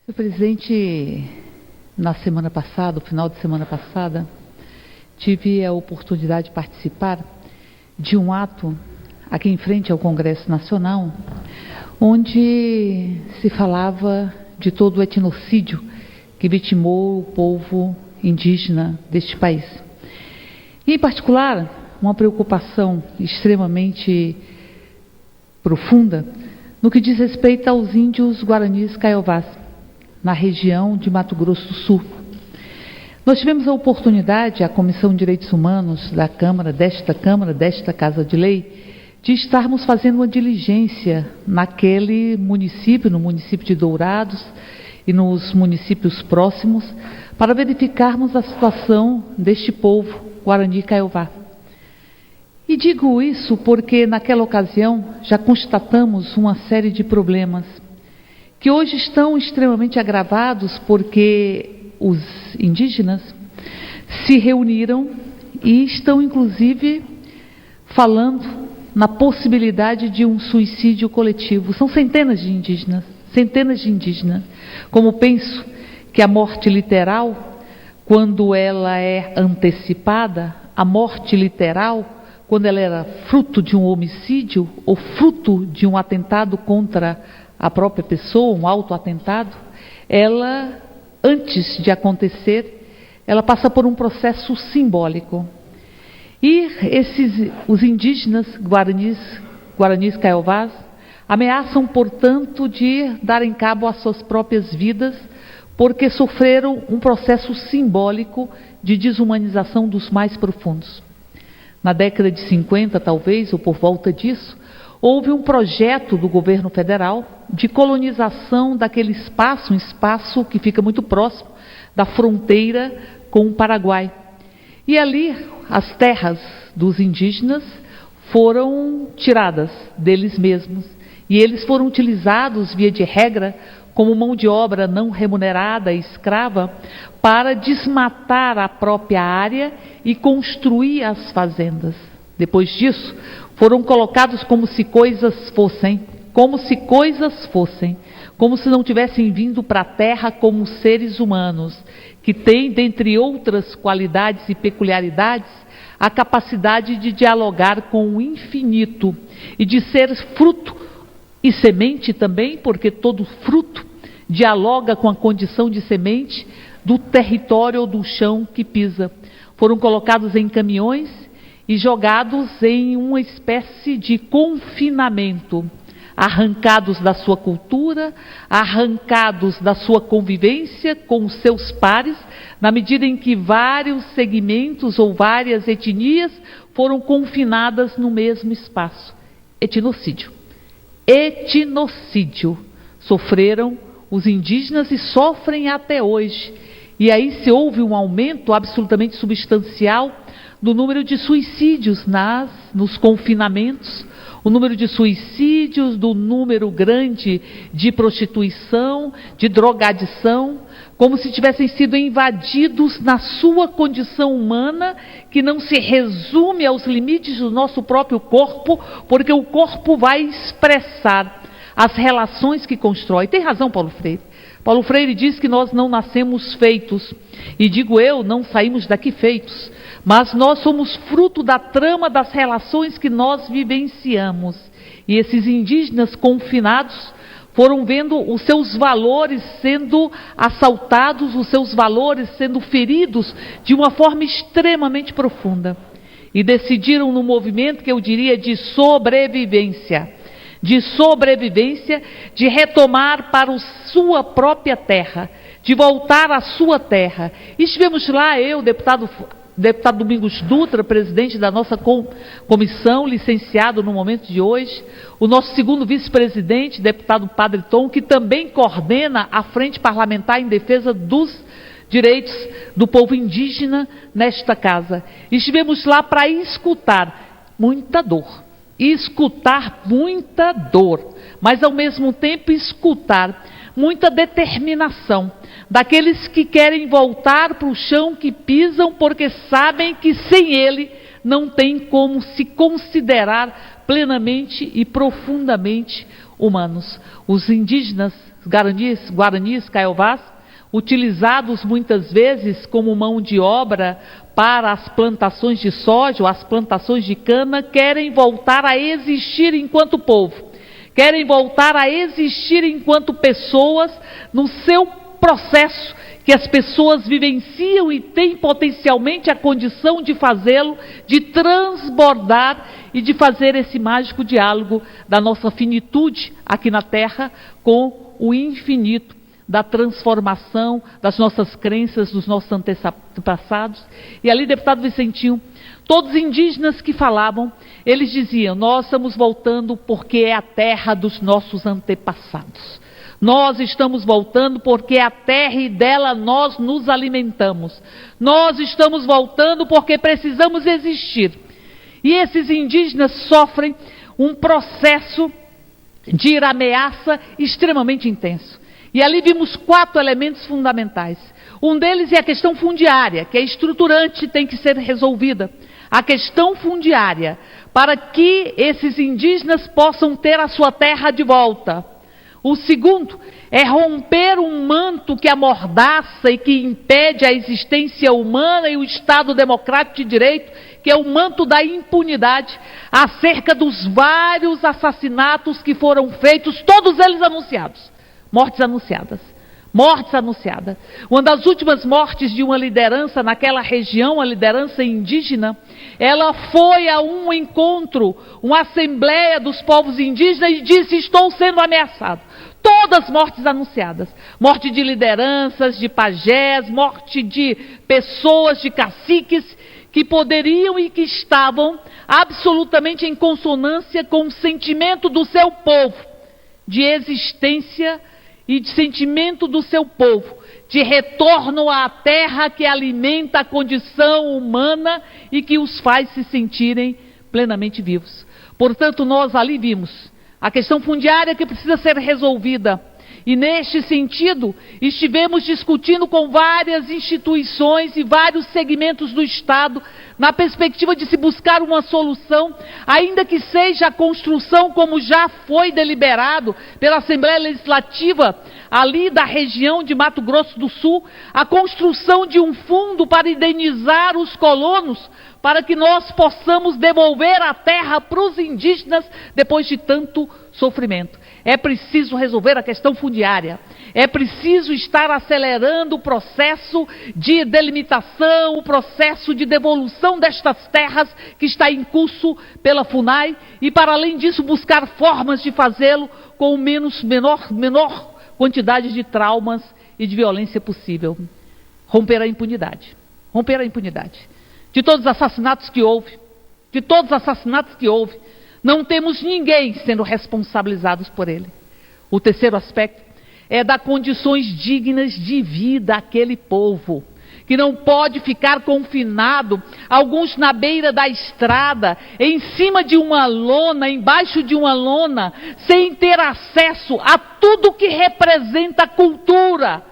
Senhor presidente, na semana passada, no final de semana passada, tive a oportunidade de participar de um ato aqui em frente ao Congresso Nacional, onde se falava de todo o etnocídio que vitimou o povo indígena deste país. E, em particular, uma preocupação extremamente profunda no que diz respeito aos índios guaranis caiovás, na região de Mato Grosso do Sul. Nós tivemos a oportunidade, a Comissão de Direitos Humanos da Câmara, desta Casa de Lei, de estarmos fazendo uma diligência naquele município, no município de Dourados e nos municípios próximos, para verificarmos a situação deste povo guarani caiová. E digo isso porque naquela ocasião já constatamos uma série de problemas que hoje estão extremamente agravados porque os indígenas se reuniram e estão inclusive falando na possibilidade de um suicídio coletivo. São centenas de indígenas, como penso que a morte literal, quando ela é antecipada, a morte literal, quando ela era fruto de um homicídio ou fruto de um atentado contra a própria pessoa, um autoatentado, ela, antes de acontecer, ela passa por um processo simbólico. E os indígenas guaranis caiovás, ameaçam, portanto, de darem cabo às suas próprias vidas, porque sofreram um processo simbólico de desumanização dos mais profundos. Na década de 50, talvez, ou por volta disso, houve um projeto do governo federal de colonização daquele espaço, um espaço que fica muito próximo da fronteira com o Paraguai. E ali as terras dos indígenas foram tiradas deles mesmos e eles foram utilizados, via de regra, como mão de obra não remunerada e escrava para desmatar a própria área e construir as fazendas. Depois disso, foram colocados como se coisas fossem, como se não tivessem vindo para a terra como seres humanos, que têm, dentre outras qualidades e peculiaridades, a capacidade de dialogar com o infinito e de ser fruto e semente também, porque todo fruto dialoga com a condição de semente do território ou do chão que pisa. Foram colocados em caminhões e jogados em uma espécie de confinamento, arrancados da sua cultura, arrancados da sua convivência com os seus pares, na medida em que vários segmentos ou várias etnias foram confinadas no mesmo espaço. Etnocídio. Sofreram os indígenas e sofrem até hoje. E aí se houve um aumento absolutamente substancial do número de suicídios nos confinamentos, o número de suicídios, do número grande de prostituição, de drogadição, como se tivessem sido invadidos na sua condição humana, que não se resume aos limites do nosso próprio corpo, porque o corpo vai expressar as relações que constrói. Tem razão Paulo Freire. Paulo Freire diz que nós não nascemos feitos, e digo eu, não saímos daqui feitos, mas nós somos fruto da trama das relações que nós vivenciamos. E esses indígenas confinados foram vendo os seus valores sendo assaltados, os seus valores sendo feridos de uma forma extremamente profunda. E decidiram no movimento que eu diria de sobrevivência, de retomar para a sua própria terra, de voltar à sua terra. E estivemos lá, eu, deputado Domingos Dutra, presidente da nossa comissão, licenciado no momento de hoje, o nosso segundo vice-presidente, deputado Padre Tom, que também coordena a Frente Parlamentar em Defesa dos Direitos do Povo Indígena nesta casa. Estivemos lá para escutar muita dor, mas ao mesmo tempo escutar muita determinação daqueles que querem voltar para o chão que pisam, porque sabem que sem ele não tem como se considerar plenamente e profundamente humanos. Os indígenas Guaranis Kaiowás, utilizados muitas vezes como mão de obra para as plantações de soja ou as plantações de cana, querem voltar a existir enquanto povo, querem voltar a existir enquanto pessoas no seu processo, que as pessoas vivenciam e têm potencialmente a condição de fazê-lo, de transbordar e de fazer esse mágico diálogo da nossa finitude aqui na Terra com o infinito, da transformação das nossas crenças, dos nossos antepassados. E ali, deputado Vicentinho, todos os indígenas que falavam, eles diziam: nós estamos voltando porque é a terra dos nossos antepassados. Nós estamos voltando porque é a terra e dela nós nos alimentamos. Nós estamos voltando porque precisamos existir. E esses indígenas sofrem um processo de ameaça extremamente intenso. E ali vimos 4 elementos fundamentais. Um deles é a questão fundiária, que é estruturante e tem que ser resolvida. A questão fundiária, para que esses indígenas possam ter a sua terra de volta. O segundo é romper um manto que amordaça e que impede a existência humana e o Estado democrático de direito, que é o manto da impunidade, acerca dos vários assassinatos que foram feitos, todos eles anunciados. Mortes anunciadas. Mortes anunciadas. Uma das últimas mortes de uma liderança naquela região, a liderança indígena, ela foi a um encontro, uma assembleia dos povos indígenas e disse: estou sendo ameaçado. Todas mortes anunciadas. Morte de lideranças, de pajés, morte de pessoas, de caciques, que poderiam e que estavam absolutamente em consonância com o sentimento do seu povo, de existência e de sentimento do seu povo, de retorno à terra que alimenta a condição humana e que os faz se sentirem plenamente vivos. Portanto, nós ali vimos a questão fundiária que precisa ser resolvida. E neste sentido, estivemos discutindo com várias instituições e vários segmentos do Estado, na perspectiva de se buscar uma solução, ainda que seja a construção, como já foi deliberado pela Assembleia Legislativa, ali da região de Mato Grosso do Sul, a construção de um fundo para indenizar os colonos, para que nós possamos devolver a terra para os indígenas depois de tanto sofrimento. É preciso resolver a questão fundiária. É preciso estar acelerando o processo de delimitação, o processo de devolução destas terras que está em curso pela FUNAI e, para além disso, buscar formas de fazê-lo com menor quantidade de traumas e de violência possível. Romper a impunidade. Romper a impunidade. De todos os assassinatos que houve, não temos ninguém sendo responsabilizados por ele. O terceiro aspecto é dar condições dignas de vida àquele povo, que não pode ficar confinado, alguns na beira da estrada, em cima de uma lona, embaixo de uma lona, sem ter acesso a tudo que representa a cultura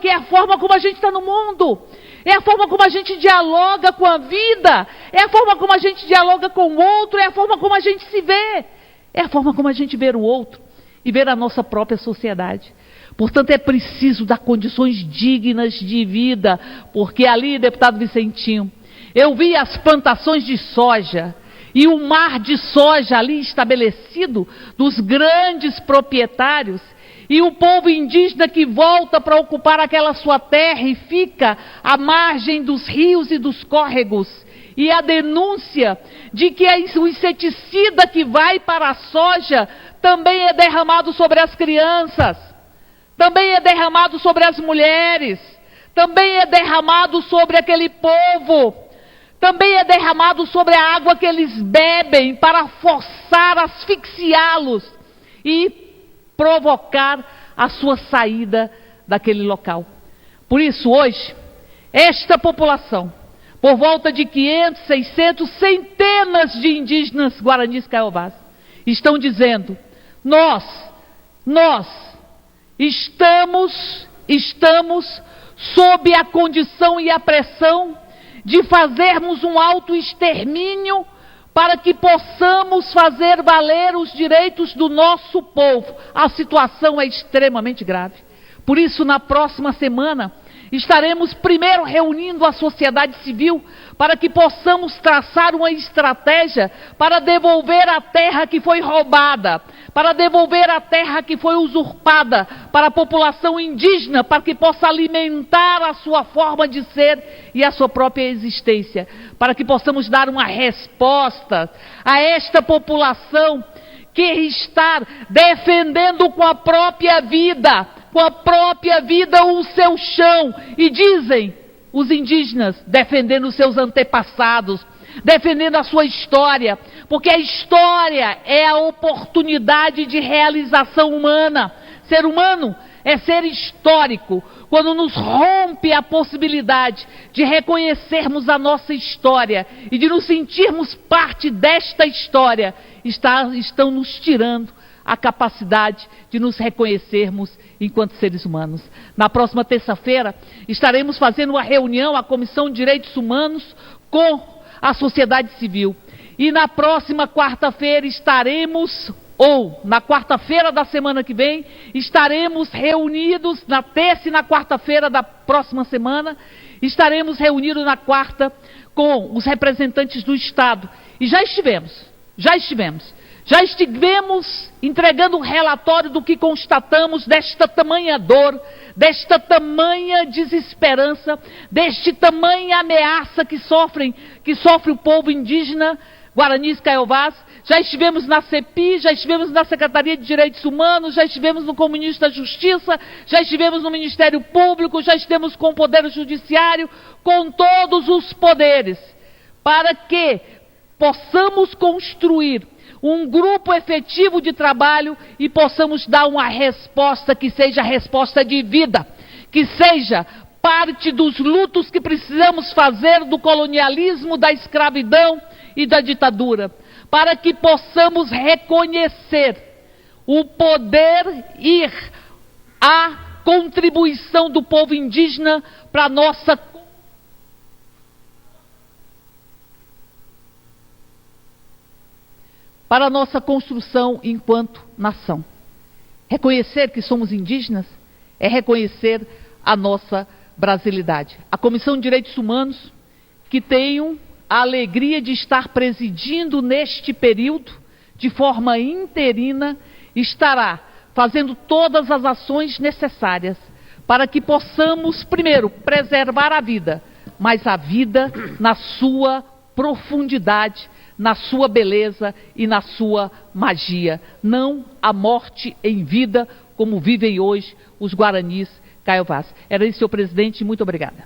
que é a forma como a gente está no mundo. É a forma como a gente dialoga com a vida, é a forma como a gente dialoga com o outro, é a forma como a gente se vê, é a forma como a gente vê o outro e ver a nossa própria sociedade. Portanto, é preciso dar condições dignas de vida, porque ali, deputado Vicentinho, eu vi as plantações de soja e o mar de soja ali estabelecido dos grandes proprietários, e o povo indígena que volta para ocupar aquela sua terra e fica à margem dos rios e dos córregos. E a denúncia de que o inseticida que vai para a soja também é derramado sobre as crianças, também é derramado sobre as mulheres, também é derramado sobre aquele povo, também é derramado sobre a água que eles bebem para forçar, asfixiá-los e provocar a sua saída daquele local. Por isso, hoje, esta população, por volta de 500, 600, centenas de indígenas guaranis kaiowás, estão dizendo: nós estamos sob a condição e a pressão de fazermos um autoextermínio, para que possamos fazer valer os direitos do nosso povo. A situação é extremamente grave. Por isso, na próxima semana, estaremos primeiro reunindo a sociedade civil para que possamos traçar uma estratégia para devolver a terra que foi roubada, para devolver a terra que foi usurpada para a população indígena, para que possa alimentar a sua forma de ser e a sua própria existência, para que possamos dar uma resposta a esta população que está defendendo com a própria vida o seu chão. E dizem os indígenas, defendendo os seus antepassados, defendendo a sua história, porque a história é a oportunidade de realização humana. Ser humano é ser histórico. Quando nos rompe a possibilidade de reconhecermos a nossa história e de nos sentirmos parte desta história, estão nos tirando a capacidade de nos reconhecermos enquanto seres humanos. Na próxima terça-feira, estaremos fazendo uma reunião, a Comissão de Direitos Humanos, com a sociedade civil. E na próxima quarta-feira na quarta-feira da semana que vem, estaremos reunidos, na terça e na quarta-feira da próxima semana, estaremos reunidos na quarta com os representantes do Estado. E já estivemos entregando um relatório do que constatamos desta tamanha dor, desta tamanha desesperança, deste tamanha ameaça que sofre o povo indígena Guaranis Kaiowás. Já estivemos na CEPI, já estivemos na Secretaria de Direitos Humanos, já estivemos no Ministro da Justiça, já estivemos no Ministério Público, já estivemos com o Poder Judiciário, com todos os poderes, para que possamos construir um grupo efetivo de trabalho e possamos dar uma resposta que seja resposta de vida, que seja parte dos lutos que precisamos fazer do colonialismo, da escravidão e da ditadura, para que possamos reconhecer o poder e a contribuição do povo indígena para a nossa construção enquanto nação. Reconhecer que somos indígenas é reconhecer a nossa brasilidade. A Comissão de Direitos Humanos, que tenho a alegria de estar presidindo neste período, de forma interina, estará fazendo todas as ações necessárias para que possamos, primeiro, preservar a vida, mas a vida na sua profundidade, na sua beleza e na sua magia. Não a morte em vida, como vivem hoje os Guaranis Kaiowás. Era isso, senhor presidente, muito obrigada.